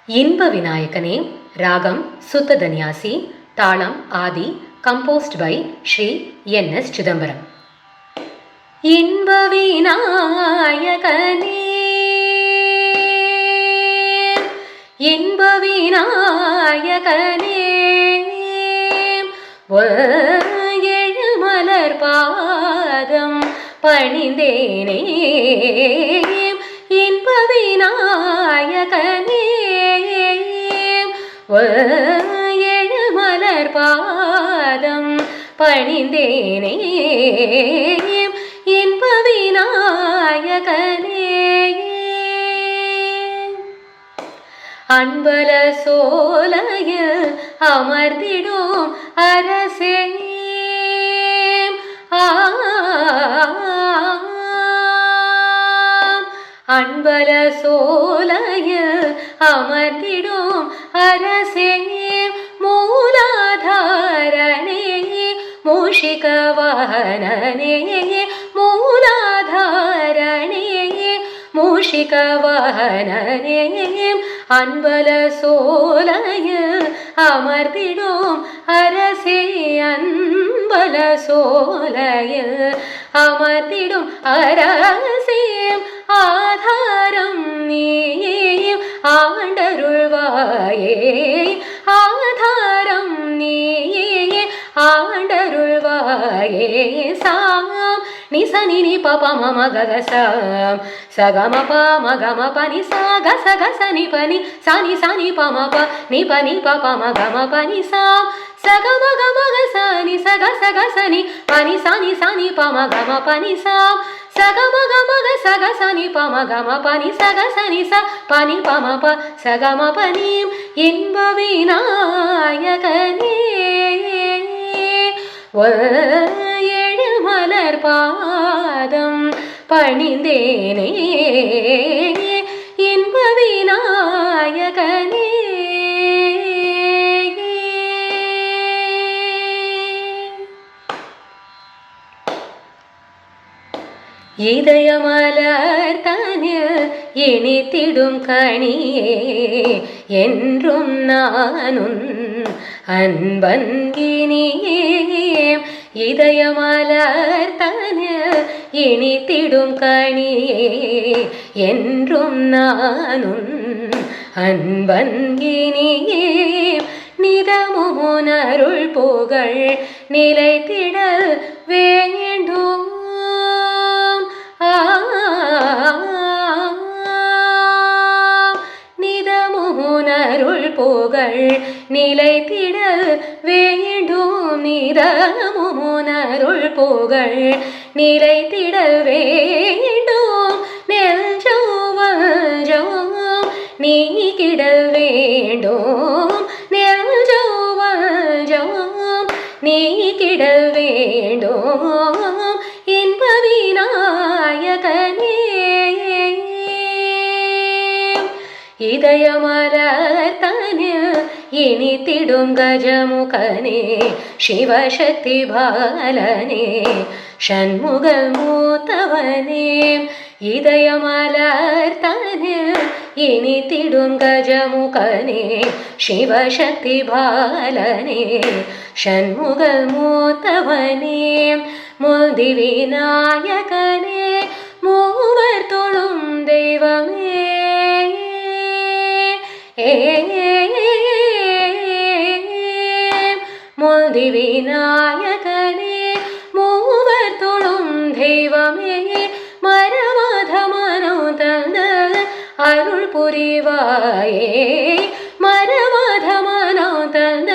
இன்ப விநாயகனே. ராகம் சுத்த தன்யாசி. தாளம் Adi. Composed by Sri NS Chidambaram. இன்ப விநாயகனே, இன்ப விநாயகனே, எழுமலர் பாதம் பணிந்தேனே. இன்ப விநாயகனே, எழுமலர் பாதம் பணிந்தேனே. இன்ப விநாயகனே, அன்பல சோலையில் அமர்ந்திடும் அரசே, அன்பல சோலையில் அமர்ந்திடும் அரசே, மூலாதாரணே மூஷிக வாகனனே, மூலாதாரணே மூஷிக வாகனனே, அன்பல சோலையில் அமர்ந்திடும் அரசே, அன்பல சோலையில் அமர்ந்திடும் அரசே, ஆதாரம் நீயும் ஆண்டருள்வாயே, ஆதாரம் நீயே ஆண்டருள்வாயே. சாம் நிசனி நி பப மம ககசாம் சகம ப மகம பனி சாக சகசனி பனி சனி சனி பம ப நி பனி பப மகம பனி சாம் சகம கமக சனி சக சகசனி பனி சனி சனி பம கம பனி சாம் சகம கமக சகசனி பம கம பனி சகசனி ச பனி பம ப சகம பனி. இன்ப விநாயகனே, எழுமலர் பாதம் பணிந்தேனே. இன்ப விநாயகனே, இதயமலர் தனில் இனித்திடும் கனியே, என்றும் நானும் அன்பன்கினியே. இதயமலர் தனில் இனித்திடும் கனியே, என்றும் நானும் அன்பன்கினியே. நிதமுனருள் புகழ் நிலைத்திடல் வேண்டும், நிதமுனருள் புகழ் நிலைத்திடல் வேண்டும், நிதமுனருள் புகழ் நிலைத்திடல் வேண்டும். நெஞ்சோவஞ்சம் நீக்கிடல் வேண்டும், நெஞ்சோவஞ்சம் நீக்கிடல் வேண்டும். இன்ப விநாயகனே, இதயமலர் தனில் இனித்திடும் கஜமுகனே, சிவசக்தி பாலனே ஷண்முக மூத்தவனே. இதயமலர் தனில் இனித்திடும் கஜமுகனே, சிவசக்தி பாலனே ஷண்முக மூத்தவனே. முந்தி விநாயகனே, மூவர் தொழும் தெய்வமே, முந்தி விநாயகனே, மூவர் தொழும் தெய்வமே. மரவாத மனம் தந்த அருள் புரிவாயே, மரவாத மனம் தந்த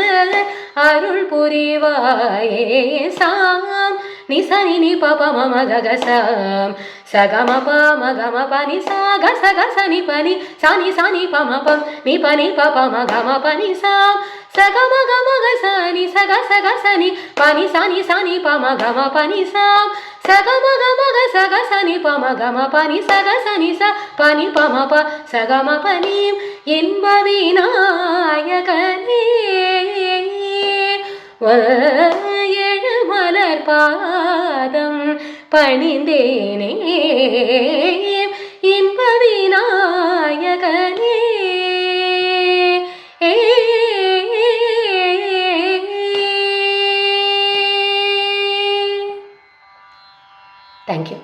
அருள் புரிவாயே. சாம் நிசனி நி பப மம ககசாம் சகம ப மகம பனி சாக சகசனி பனி சனி சனி பம பம் நி பனி பப மகம பனி சாம் சகம கமக சனி சக சகசனி பனி சனி சனி பம கம பனி சாம் சகம கமக சகசனி பம கம பனி சகசனி ச பனி பம ப சகம பனி. இன்ப விநாயகனே, எழுமலர் பாதம் பணிந்தேனே. இன்ப விநாயகனே. தேங்க்யூ.